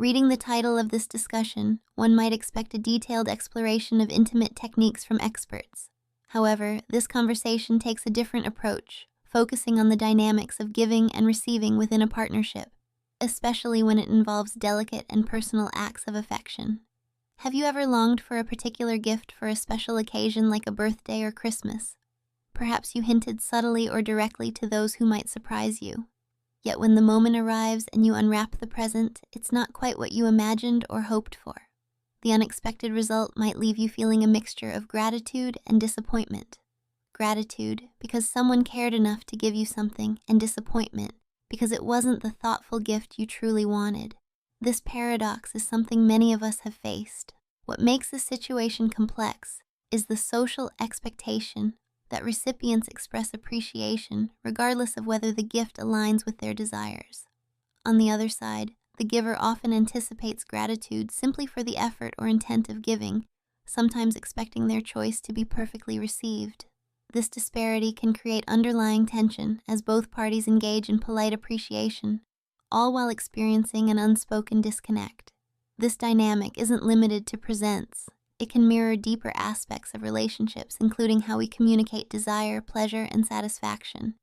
Reading the title of this discussion, one might expect a detailed exploration of intimate techniques from experts. However, this conversation takes a different approach, focusing on the dynamics of giving and receiving within a partnership, especially when it involves delicate and personal acts of affection. Have you ever longed for a particular gift for a special occasion like a birthday or Christmas? Perhaps you hinted subtly or directly to those who might surprise you. Yet when the moment arrives and you unwrap the present, it's not quite what you imagined or hoped for. The unexpected result might leave you feeling a mixture of gratitude and disappointment. Gratitude, because someone cared enough to give you something, and disappointment, because it wasn't the thoughtful gift you truly wanted. This paradox is something many of us have faced. What makes this situation complex is the social expectation that recipients express appreciation regardless of whether the gift aligns with their desires. On the other side, the giver often anticipates gratitude simply for the effort or intent of giving, sometimes expecting their choice to be perfectly received. This disparity can create underlying tension as both parties engage in polite appreciation, all while experiencing an unspoken disconnect. This dynamic isn't limited to presents. It can mirror deeper aspects of relationships, including how we communicate desire, pleasure, and satisfaction.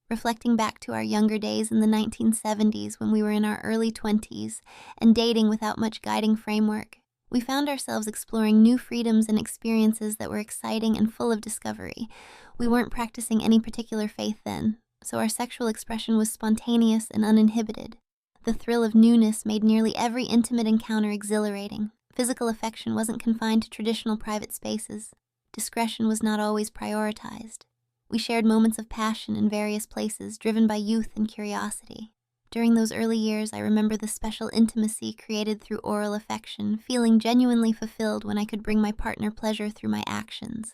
Reflecting back to our younger days in the 1970s when we were in our early 20s and dating without much guiding framework, we found ourselves exploring new freedoms and experiences that were exciting and full of discovery. We weren't practicing any particular faith then, so our sexual expression was spontaneous and uninhibited. The thrill of newness made nearly every intimate encounter exhilarating. Physical affection wasn't confined to traditional private spaces. Discretion was not always prioritized. We shared moments of passion in various places, driven by youth and curiosity. During those early years, I remember the special intimacy created through oral affection, feeling genuinely fulfilled when I could bring my partner pleasure through my actions.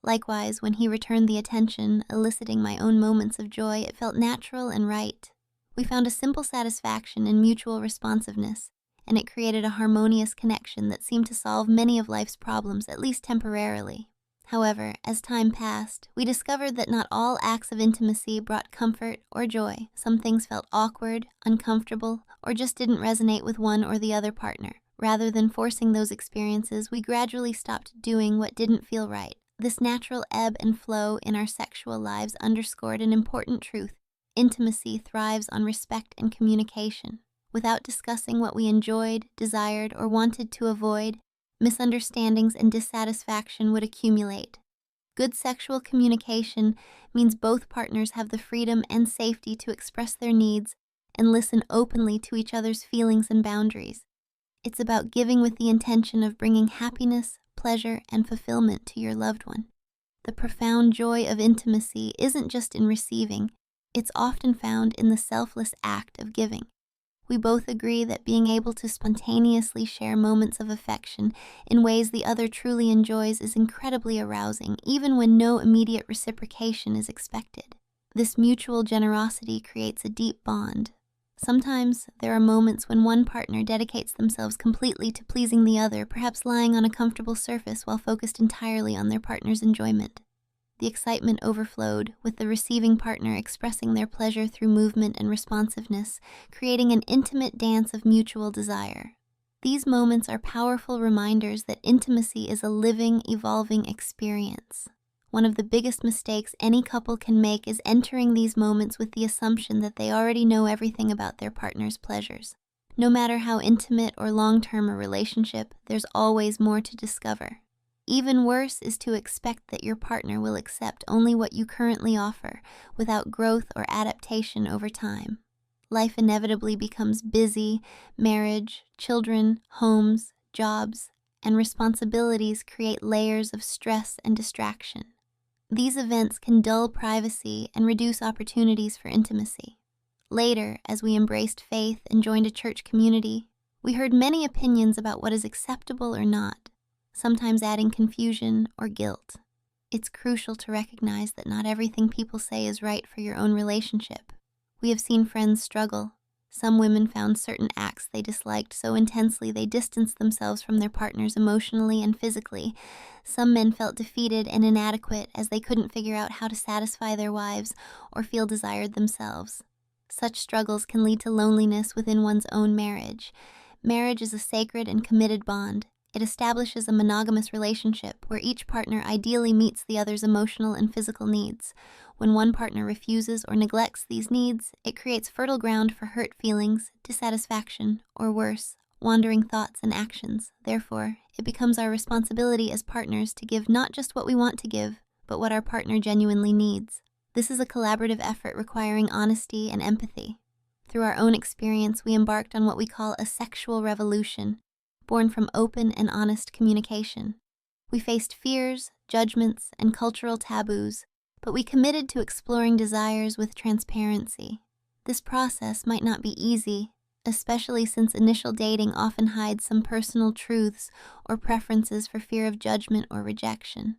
Likewise, when he returned the attention, eliciting my own moments of joy, it felt natural and right. We found a simple satisfaction in mutual responsiveness, and it created a harmonious connection that seemed to solve many of life's problems, at least temporarily. However, as time passed, we discovered that not all acts of intimacy brought comfort or joy. Some things felt awkward, uncomfortable, or just didn't resonate with one or the other partner. Rather than forcing those experiences, we gradually stopped doing what didn't feel right. This natural ebb and flow in our sexual lives underscored an important truth. Intimacy thrives on respect and communication. Without discussing what we enjoyed, desired, or wanted to avoid, misunderstandings and dissatisfaction would accumulate. Good sexual communication means both partners have the freedom and safety to express their needs and listen openly to each other's feelings and boundaries. It's about giving with the intention of bringing happiness, pleasure, and fulfillment to your loved one. The profound joy of intimacy isn't just in receiving, it's often found in the selfless act of giving. We both agree that being able to spontaneously share moments of affection in ways the other truly enjoys is incredibly arousing, even when no immediate reciprocation is expected. This mutual generosity creates a deep bond. Sometimes there are moments when one partner dedicates themselves completely to pleasing the other, perhaps lying on a comfortable surface while focused entirely on their partner's enjoyment. The excitement overflowed, with the receiving partner expressing their pleasure through movement and responsiveness, creating an intimate dance of mutual desire. These moments are powerful reminders that intimacy is a living, evolving experience. One of the biggest mistakes any couple can make is entering these moments with the assumption that they already know everything about their partner's pleasures. No matter how intimate or long-term a relationship, there's always more to discover. Even worse is to expect that your partner will accept only what you currently offer, without growth or adaptation over time. Life inevitably becomes busy. Marriage, children, homes, jobs, and responsibilities create layers of stress and distraction. These events can dull privacy and reduce opportunities for intimacy. Later, as we embraced faith and joined a church community, we heard many opinions about what is acceptable or not, sometimes adding confusion or guilt. It's crucial to recognize that not everything people say is right for your own relationship. We have seen friends struggle. Some women found certain acts they disliked so intensely they distanced themselves from their partners emotionally and physically. Some men felt defeated and inadequate as they couldn't figure out how to satisfy their wives or feel desired themselves. Such struggles can lead to loneliness within one's own marriage. Marriage is a sacred and committed bond. It establishes a monogamous relationship where each partner ideally meets the other's emotional and physical needs. When one partner refuses or neglects these needs, it creates fertile ground for hurt feelings, dissatisfaction, or worse, wandering thoughts and actions. Therefore, it becomes our responsibility as partners to give not just what we want to give, but what our partner genuinely needs. This is a collaborative effort requiring honesty and empathy. Through our own experience, we embarked on what we call a sexual revolution, born from open and honest communication. We faced fears, judgments, and cultural taboos, but we committed to exploring desires with transparency. This process might not be easy, especially since initial dating often hides some personal truths or preferences for fear of judgment or rejection.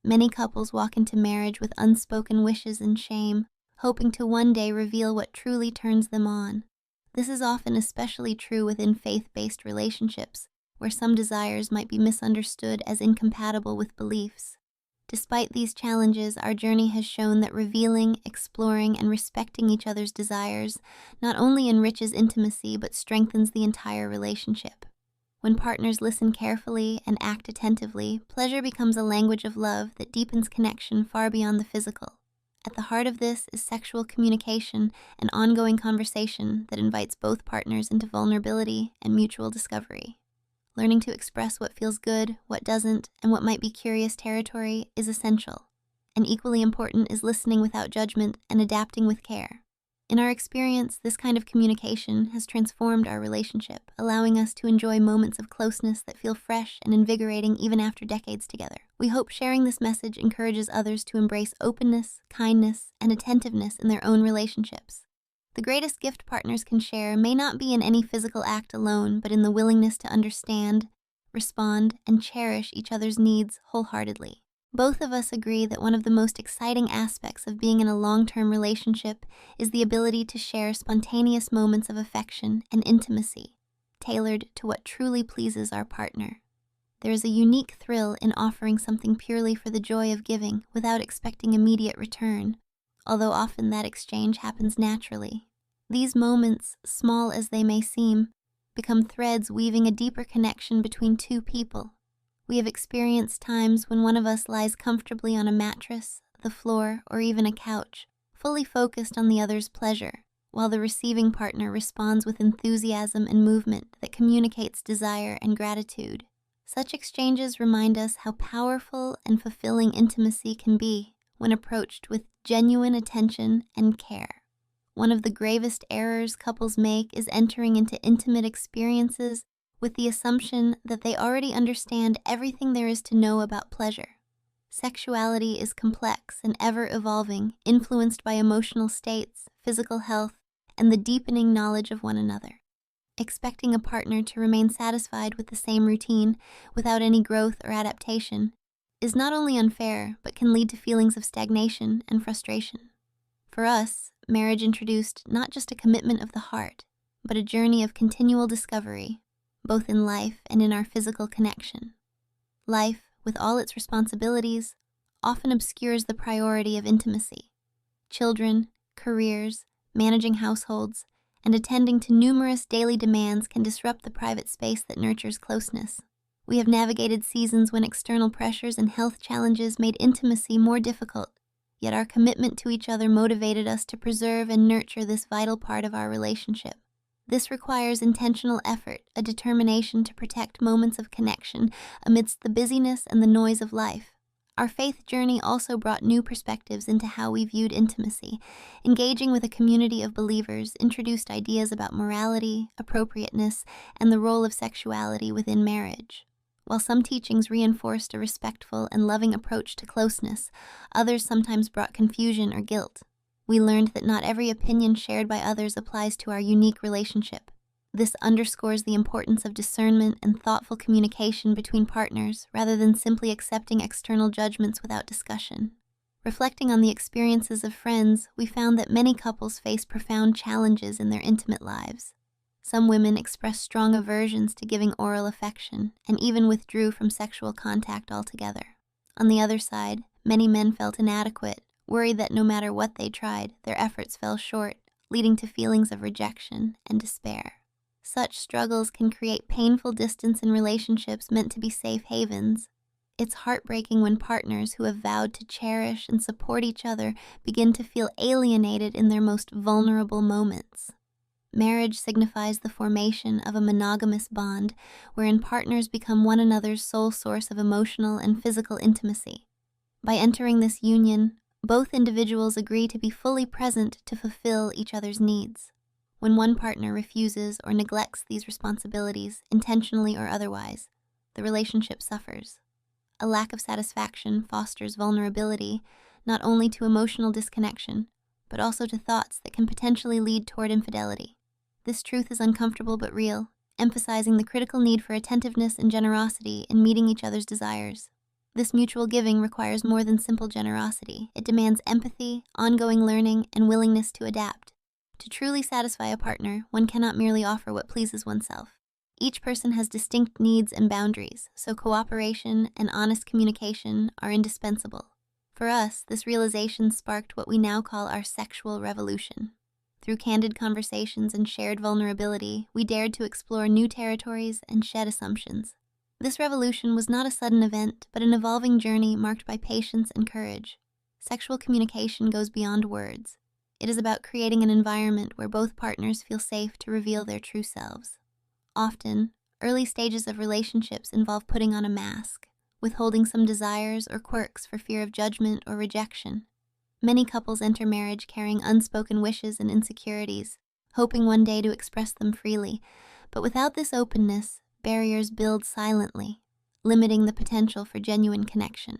Many couples walk into marriage with unspoken wishes and shame, hoping to one day reveal what truly turns them on. This is often especially true within faith-based relationships, where some desires might be misunderstood as incompatible with beliefs. Despite these challenges, our journey has shown that revealing, exploring, and respecting each other's desires not only enriches intimacy but strengthens the entire relationship. When partners listen carefully and act attentively, pleasure becomes a language of love that deepens connection far beyond the physical. At the heart of this is sexual communication and ongoing conversation that invites both partners into vulnerability and mutual discovery. Learning to express what feels good, what doesn't, and what might be curious territory is essential. And equally important is listening without judgment and adapting with care. In our experience, this kind of communication has transformed our relationship, allowing us to enjoy moments of closeness that feel fresh and invigorating even after decades together. We hope sharing this message encourages others to embrace openness, kindness, and attentiveness in their own relationships. The greatest gift partners can share may not be in any physical act alone, but in the willingness to understand, respond, and cherish each other's needs wholeheartedly. Both of us agree that one of the most exciting aspects of being in a long-term relationship is the ability to share spontaneous moments of affection and intimacy, tailored to what truly pleases our partner. There is a unique thrill in offering something purely for the joy of giving without expecting immediate return, although often that exchange happens naturally. These moments, small as they may seem, become threads weaving a deeper connection between two people. We have experienced times when one of us lies comfortably on a mattress, the floor, or even a couch, fully focused on the other's pleasure, while the receiving partner responds with enthusiasm and movement that communicates desire and gratitude. Such exchanges remind us how powerful and fulfilling intimacy can be when approached with genuine attention and care. One of the gravest errors couples make is entering into intimate experiences with the assumption that they already understand everything there is to know about pleasure. Sexuality is complex and ever-evolving, influenced by emotional states, physical health, and the deepening knowledge of one another. Expecting a partner to remain satisfied with the same routine without any growth or adaptation is not only unfair, but can lead to feelings of stagnation and frustration. For us, marriage introduced not just a commitment of the heart, but a journey of continual discovery, both in life and in our physical connection. Life, with all its responsibilities, often obscures the priority of intimacy. Children, careers, managing households, and attending to numerous daily demands can disrupt the private space that nurtures closeness. We have navigated seasons when external pressures and health challenges made intimacy more difficult, yet our commitment to each other motivated us to preserve and nurture this vital part of our relationship. This requires intentional effort, a determination to protect moments of connection amidst the busyness and the noise of life. Our faith journey also brought new perspectives into how we viewed intimacy. Engaging with a community of believers introduced ideas about morality, appropriateness, and the role of sexuality within marriage. While some teachings reinforced a respectful and loving approach to closeness, others sometimes brought confusion or guilt. We learned that not every opinion shared by others applies to our unique relationship. This underscores the importance of discernment and thoughtful communication between partners rather than simply accepting external judgments without discussion. Reflecting on the experiences of friends, we found that many couples face profound challenges in their intimate lives. Some women expressed strong aversions to giving oral affection and even withdrew from sexual contact altogether. On the other side, many men felt inadequate, worried that no matter what they tried, their efforts fell short, leading to feelings of rejection and despair. Such struggles can create painful distance in relationships meant to be safe havens. It's heartbreaking when partners who have vowed to cherish and support each other begin to feel alienated in their most vulnerable moments. Marriage signifies the formation of a monogamous bond wherein partners become one another's sole source of emotional and physical intimacy. By entering this union, both individuals agree to be fully present to fulfill each other's needs. When one partner refuses or neglects these responsibilities, intentionally or otherwise, the relationship suffers. A lack of satisfaction fosters vulnerability, not only to emotional disconnection, but also to thoughts that can potentially lead toward infidelity. This truth is uncomfortable but real, emphasizing the critical need for attentiveness and generosity in meeting each other's desires. This mutual giving requires more than simple generosity. It demands empathy, ongoing learning, and willingness to adapt. To truly satisfy a partner, one cannot merely offer what pleases oneself. Each person has distinct needs and boundaries, so cooperation and honest communication are indispensable. For us, this realization sparked what we now call our sexual revolution. Through candid conversations and shared vulnerability, we dared to explore new territories and shed assumptions. This revolution was not a sudden event, but an evolving journey marked by patience and courage. Sexual communication goes beyond words. It is about creating an environment where both partners feel safe to reveal their true selves. Often, early stages of relationships involve putting on a mask, withholding some desires or quirks for fear of judgment or rejection. Many couples enter marriage carrying unspoken wishes and insecurities, hoping one day to express them freely. But without this openness, barriers build silently, limiting the potential for genuine connection.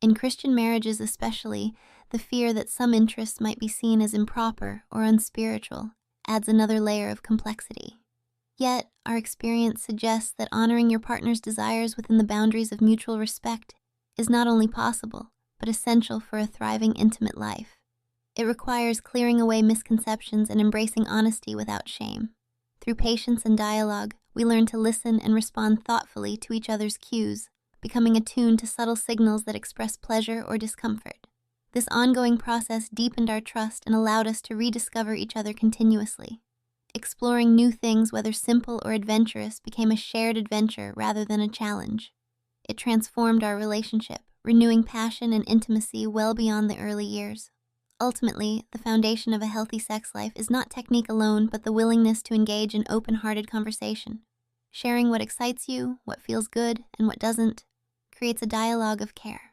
In Christian marriages especially, the fear that some interests might be seen as improper or unspiritual adds another layer of complexity. Yet, our experience suggests that honoring your partner's desires within the boundaries of mutual respect is not only possible, but essential for a thriving intimate life. It requires clearing away misconceptions and embracing honesty without shame. Through patience and dialogue, we learn to listen and respond thoughtfully to each other's cues, becoming attuned to subtle signals that express pleasure or discomfort. This ongoing process deepened our trust and allowed us to rediscover each other continuously. Exploring new things, whether simple or adventurous, became a shared adventure rather than a challenge. It transformed our relationship, renewing passion and intimacy well beyond the early years. Ultimately, the foundation of a healthy sex life is not technique alone, but the willingness to engage in open-hearted conversation. Sharing what excites you, what feels good, and what doesn't, creates a dialogue of care.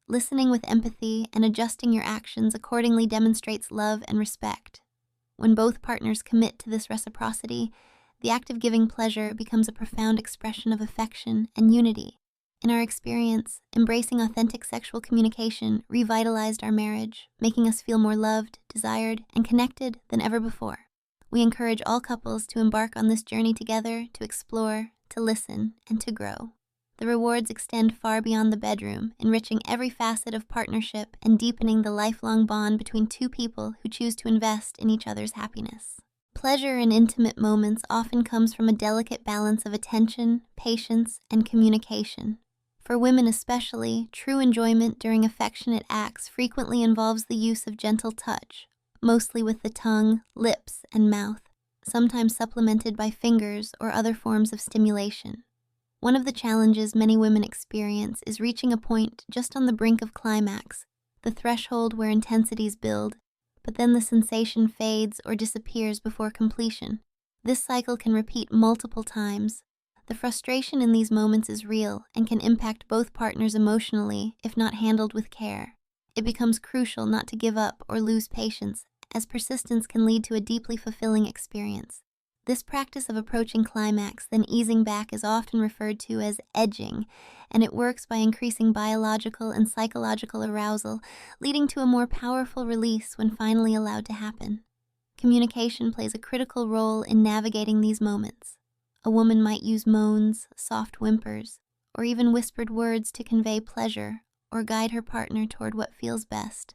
Listening with empathy and adjusting your actions accordingly demonstrates love and respect. When both partners commit to this reciprocity, the act of giving pleasure becomes a profound expression of affection and unity. In our experience, embracing authentic sexual communication revitalized our marriage, making us feel more loved, desired, and connected than ever before. We encourage all couples to embark on this journey together, to explore, to listen, and to grow. The rewards extend far beyond the bedroom, enriching every facet of partnership and deepening the lifelong bond between two people who choose to invest in each other's happiness. Pleasure in intimate moments often comes from a delicate balance of attention, patience, and communication. For women especially, true enjoyment during affectionate acts frequently involves the use of gentle touch, mostly with the tongue, lips, and mouth, sometimes supplemented by fingers or other forms of stimulation. One of the challenges many women experience is reaching a point just on the brink of climax, the threshold where intensities build, but then the sensation fades or disappears before completion. This cycle can repeat multiple times. The frustration in these moments is real and can impact both partners emotionally if not handled with care. It becomes crucial not to give up or lose patience, as persistence can lead to a deeply fulfilling experience. This practice of approaching climax, then easing back, is often referred to as edging, and it works by increasing biological and psychological arousal, leading to a more powerful release when finally allowed to happen. Communication plays a critical role in navigating these moments. A woman might use moans, soft whimpers, or even whispered words to convey pleasure or guide her partner toward what feels best.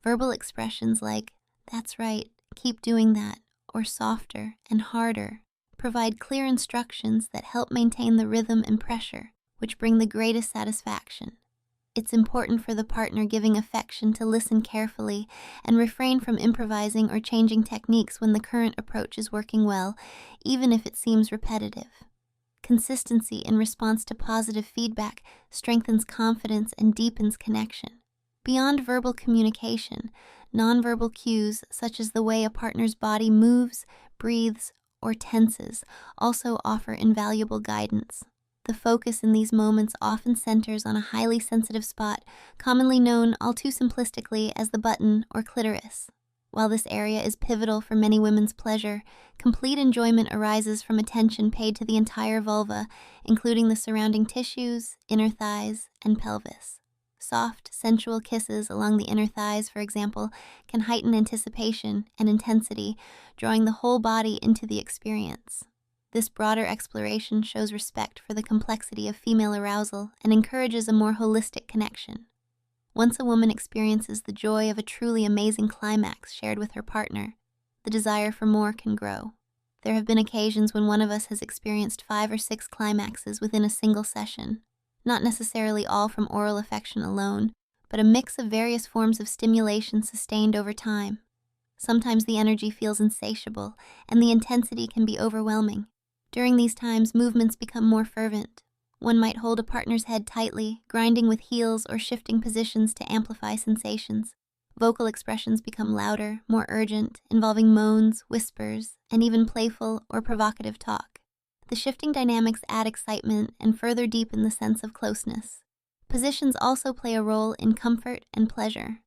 Verbal expressions like, "That's right, keep doing that," or softer and harder, provide clear instructions that help maintain the rhythm and pressure, which bring the greatest satisfaction. It's important for the partner giving affection to listen carefully and refrain from improvising or changing techniques when the current approach is working well, even if it seems repetitive. Consistency in response to positive feedback strengthens confidence and deepens connection. Beyond verbal communication, nonverbal cues such as the way a partner's body moves, breathes, or tenses also offer invaluable guidance. The focus in these moments often centers on a highly sensitive spot, commonly known all too simplistically as the button or clitoris. While this area is pivotal for many women's pleasure, complete enjoyment arises from attention paid to the entire vulva, including the surrounding tissues, inner thighs, and pelvis. Soft, sensual kisses along the inner thighs, for example, can heighten anticipation and intensity, drawing the whole body into the experience. This broader exploration shows respect for the complexity of female arousal and encourages a more holistic connection. Once a woman experiences the joy of a truly amazing climax shared with her partner, the desire for more can grow. There have been occasions when one of us has experienced 5 or 6 climaxes within a single session, not necessarily all from oral affection alone, but a mix of various forms of stimulation sustained over time. Sometimes the energy feels insatiable, and the intensity can be overwhelming. During these times, movements become more fervent. One might hold a partner's head tightly, grinding with heels or shifting positions to amplify sensations. Vocal expressions become louder, more urgent, involving moans, whispers, and even playful or provocative talk. The shifting dynamics add excitement and further deepen the sense of closeness. Positions also play a role in comfort and pleasure.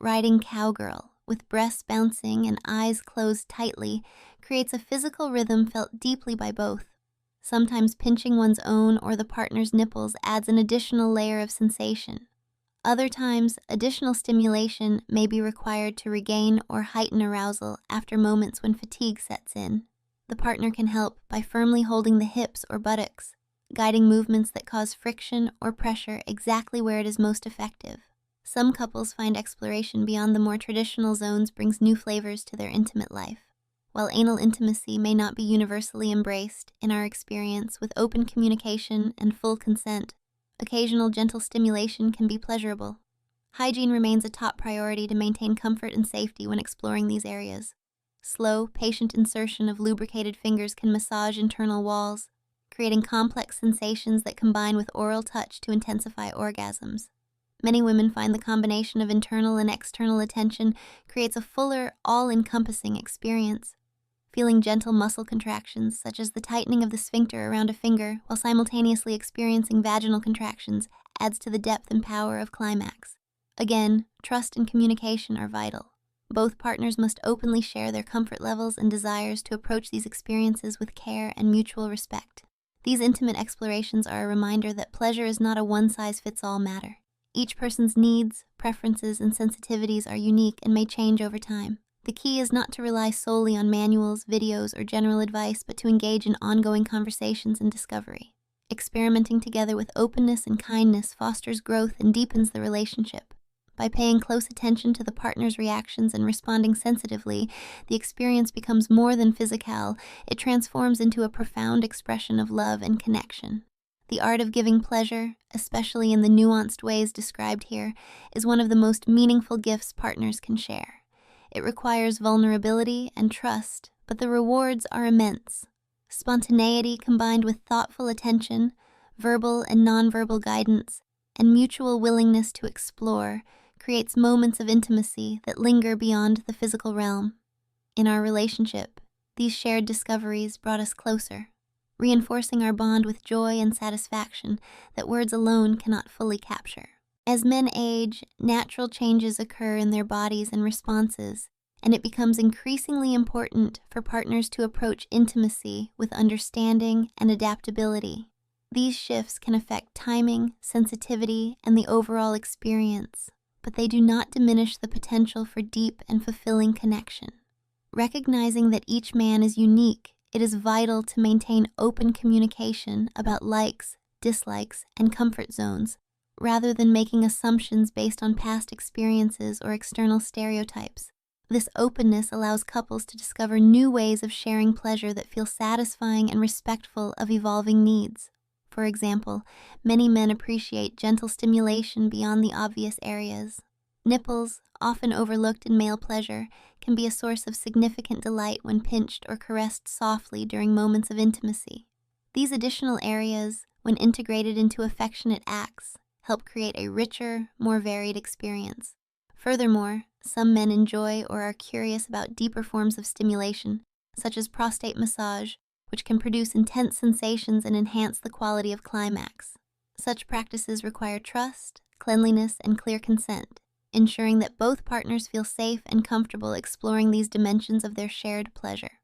Riding cowgirl, with breasts bouncing and eyes closed tightly, creates a physical rhythm felt deeply by both. Sometimes pinching one's own or the partner's nipples adds an additional layer of sensation. Other times, additional stimulation may be required to regain or heighten arousal after moments when fatigue sets in. The partner can help by firmly holding the hips or buttocks, guiding movements that cause friction or pressure exactly where it is most effective. Some couples find exploration beyond the more traditional zones brings new flavors to their intimate life. While anal intimacy may not be universally embraced, in our experience, with open communication and full consent, occasional gentle stimulation can be pleasurable. Hygiene remains a top priority to maintain comfort and safety when exploring these areas. Slow, patient insertion of lubricated fingers can massage internal walls, creating complex sensations that combine with oral touch to intensify orgasms. Many women find the combination of internal and external attention creates a fuller, all-encompassing experience. Feeling gentle muscle contractions, such as the tightening of the sphincter around a finger, while simultaneously experiencing vaginal contractions, adds to the depth and power of climax. Again, trust and communication are vital. Both partners must openly share their comfort levels and desires to approach these experiences with care and mutual respect. These intimate explorations are a reminder that pleasure is not a one-size-fits-all matter. Each person's needs, preferences, and sensitivities are unique and may change over time. The key is not to rely solely on manuals, videos, or general advice, but to engage in ongoing conversations and discovery. Experimenting together with openness and kindness fosters growth and deepens the relationship. By paying close attention to the partner's reactions and responding sensitively, the experience becomes more than physical. It transforms into a profound expression of love and connection. The art of giving pleasure, especially in the nuanced ways described here, is one of the most meaningful gifts partners can share. It requires vulnerability and trust, but the rewards are immense. Spontaneity combined with thoughtful attention, verbal and nonverbal guidance, and mutual willingness to explore creates moments of intimacy that linger beyond the physical realm. In our relationship, these shared discoveries brought us closer, reinforcing our bond with joy and satisfaction that words alone cannot fully capture. As men age, natural changes occur in their bodies and responses, and it becomes increasingly important for partners to approach intimacy with understanding and adaptability. These shifts can affect timing, sensitivity, and the overall experience, but they do not diminish the potential for deep and fulfilling connection. Recognizing that each man is unique, it is vital to maintain open communication about likes, dislikes, and comfort zones, rather than making assumptions based on past experiences or external stereotypes. This openness allows couples to discover new ways of sharing pleasure that feel satisfying and respectful of evolving needs. For example, many men appreciate gentle stimulation beyond the obvious areas. Nipples, often overlooked in male pleasure, can be a source of significant delight when pinched or caressed softly during moments of intimacy. These additional areas, when integrated into affectionate acts, help create a richer, more varied experience. Furthermore, some men enjoy or are curious about deeper forms of stimulation, such as prostate massage, which can produce intense sensations and enhance the quality of climax. Such practices require trust, cleanliness, and clear consent, ensuring that both partners feel safe and comfortable exploring these dimensions of their shared pleasure.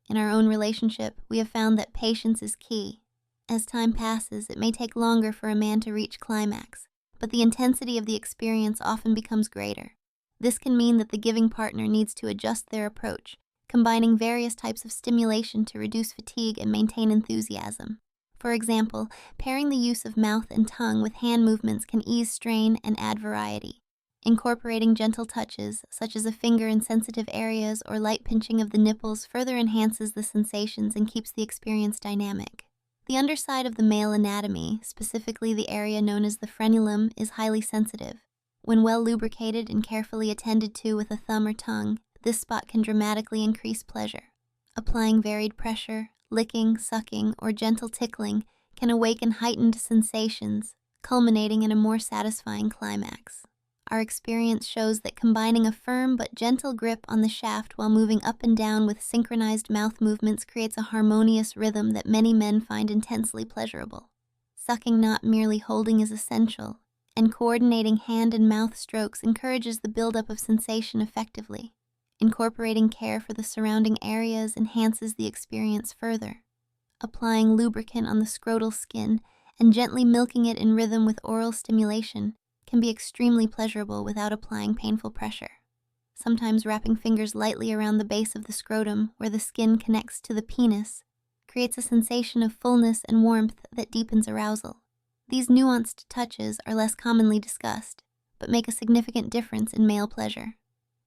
In our own relationship, we have found that patience is key. As time passes, it may take longer for a man to reach climax, but the intensity of the experience often becomes greater. This can mean that the giving partner needs to adjust their approach, combining various types of stimulation to reduce fatigue and maintain enthusiasm. For example, pairing the use of mouth and tongue with hand movements can ease strain and add variety. Incorporating gentle touches, such as a finger in sensitive areas or light pinching of the nipples, further enhances the sensations and keeps the experience dynamic. The underside of the male anatomy, specifically the area known as the frenulum, is highly sensitive. When well lubricated and carefully attended to with a thumb or tongue, this spot can dramatically increase pleasure. Applying varied pressure, licking, sucking, or gentle tickling can awaken heightened sensations, culminating in a more satisfying climax. Our experience shows that combining a firm but gentle grip on the shaft while moving up and down with synchronized mouth movements creates a harmonious rhythm that many men find intensely pleasurable. Sucking, not merely holding, is essential, and coordinating hand and mouth strokes encourages the buildup of sensation effectively. Incorporating care for the surrounding areas enhances the experience further. Applying lubricant on the scrotal skin and gently milking it in rhythm with oral stimulation can be extremely pleasurable without applying painful pressure. Sometimes wrapping fingers lightly around the base of the scrotum where the skin connects to the penis creates a sensation of fullness and warmth that deepens arousal. These nuanced touches are less commonly discussed, but make a significant difference in male pleasure.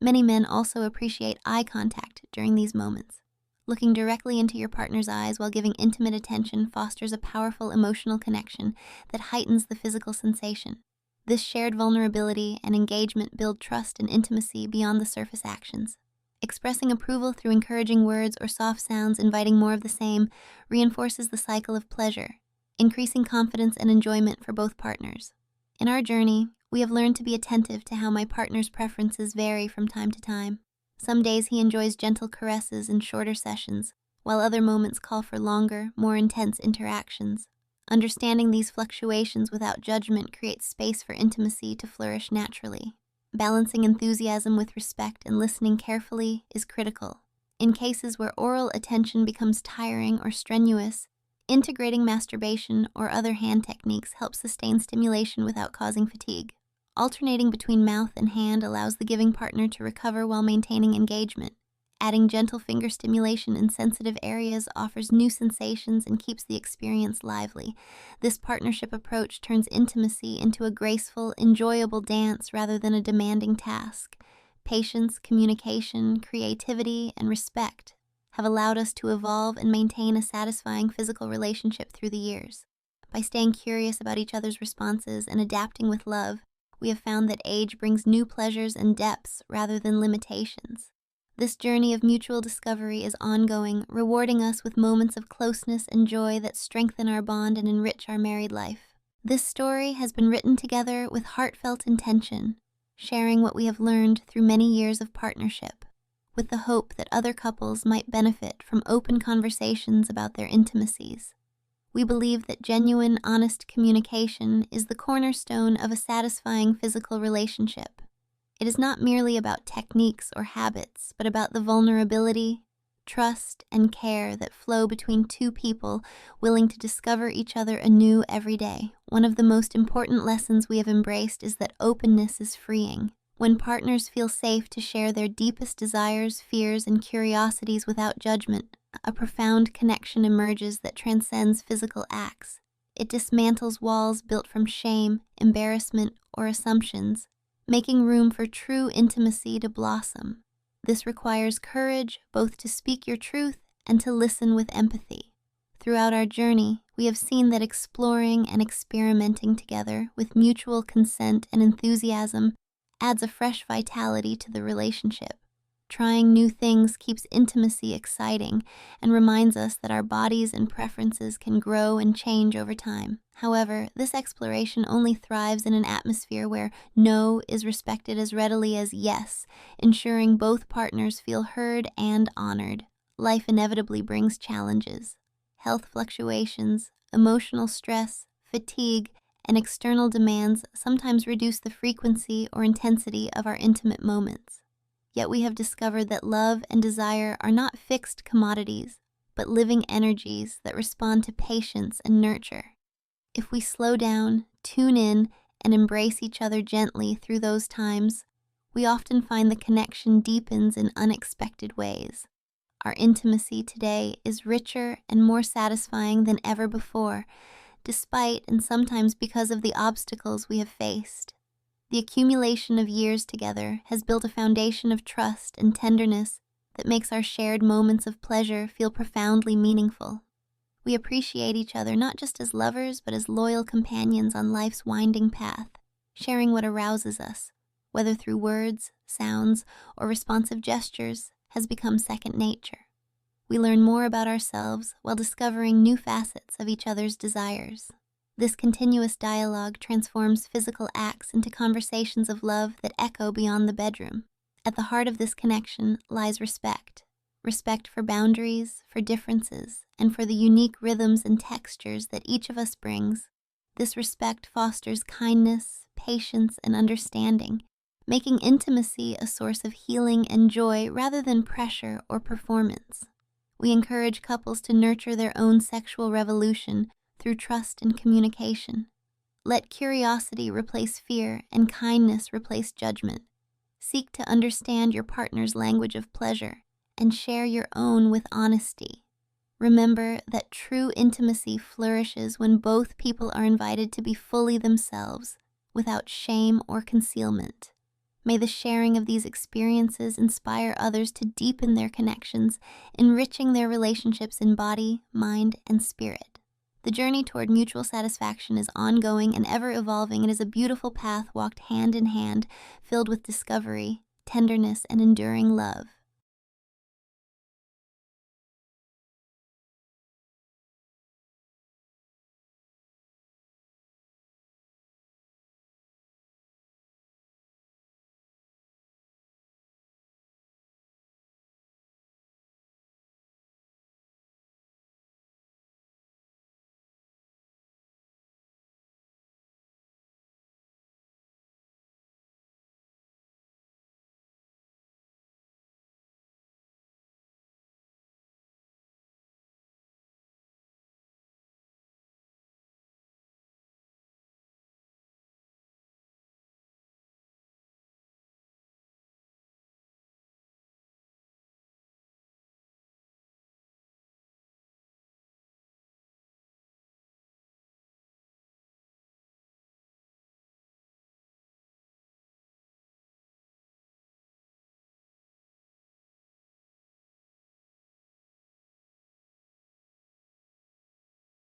Many men also appreciate eye contact during these moments. Looking directly into your partner's eyes while giving intimate attention fosters a powerful emotional connection that heightens the physical sensation. This shared vulnerability and engagement build trust and intimacy beyond the surface actions. Expressing approval through encouraging words or soft sounds inviting more of the same reinforces the cycle of pleasure, increasing confidence and enjoyment for both partners. In our journey, we have learned to be attentive to how my partner's preferences vary from time to time. Some days he enjoys gentle caresses and shorter sessions, while other moments call for longer, more intense interactions. Understanding these fluctuations without judgment creates space for intimacy to flourish naturally. Balancing enthusiasm with respect and listening carefully is critical. In cases where oral attention becomes tiring or strenuous, integrating masturbation or other hand techniques helps sustain stimulation without causing fatigue. Alternating between mouth and hand allows the giving partner to recover while maintaining engagement. Adding gentle finger stimulation in sensitive areas offers new sensations and keeps the experience lively. This partnership approach turns intimacy into a graceful, enjoyable dance rather than a demanding task. Patience, communication, creativity, and respect have allowed us to evolve and maintain a satisfying physical relationship through the years. By staying curious about each other's responses and adapting with love, we have found that age brings new pleasures and depths rather than limitations. This journey of mutual discovery is ongoing, rewarding us with moments of closeness and joy that strengthen our bond and enrich our married life. This story has been written together with heartfelt intention, sharing what we have learned through many years of partnership, with the hope that other couples might benefit from open conversations about their intimacies. We believe that genuine, honest communication is the cornerstone of a satisfying physical relationship. It is not merely about techniques or habits, but about the vulnerability, trust, and care that flow between two people willing to discover each other anew every day. One of the most important lessons we have embraced is that openness is freeing. When partners feel safe to share their deepest desires, fears, and curiosities without judgment, a profound connection emerges that transcends physical acts. It dismantles walls built from shame, embarrassment, or assumptions, making room for true intimacy to blossom. This requires courage both to speak your truth and to listen with empathy. Throughout our journey, We have seen that exploring and experimenting together with mutual consent and enthusiasm adds a fresh vitality to the relationship. Trying new things keeps intimacy exciting and reminds us that our bodies and preferences can grow and change over time. However, this exploration only thrives in an atmosphere where no is respected as readily as yes, ensuring both partners feel heard and honored. Life inevitably brings challenges. Health fluctuations, emotional stress, fatigue, and external demands sometimes reduce the frequency or intensity of our intimate moments. Yet we have discovered that love and desire are not fixed commodities, but living energies that respond to patience and nurture. If we slow down, tune in, and embrace each other gently through those times, we often find the connection deepens in unexpected ways. Our intimacy today is richer and more satisfying than ever before, despite and sometimes because of the obstacles we have faced. The accumulation of years together has built a foundation of trust and tenderness that makes our shared moments of pleasure feel profoundly meaningful. We appreciate each other not just as lovers, but as loyal companions on life's winding path, sharing what arouses us, whether through words, sounds, or responsive gestures, has become second nature. We learn more about ourselves while discovering new facets of each other's desires. This continuous dialogue transforms physical acts into conversations of love that echo beyond the bedroom. At the heart of this connection lies respect. Respect for boundaries, for differences, and for the unique rhythms and textures that each of us brings. This respect fosters kindness, patience, and understanding, making intimacy a source of healing and joy rather than pressure or performance. We encourage couples to nurture their own sexual revolution through trust and communication. Let curiosity replace fear and kindness replace judgment. Seek to understand your partner's language of pleasure and share your own with honesty. Remember that true intimacy flourishes when both people are invited to be fully themselves, without shame or concealment. May the sharing of these experiences inspire others to deepen their connections, enriching their relationships in body, mind, and spirit. The journey toward mutual satisfaction is ongoing and ever-evolving, and is a beautiful path walked hand in hand, filled with discovery, tenderness, and enduring love.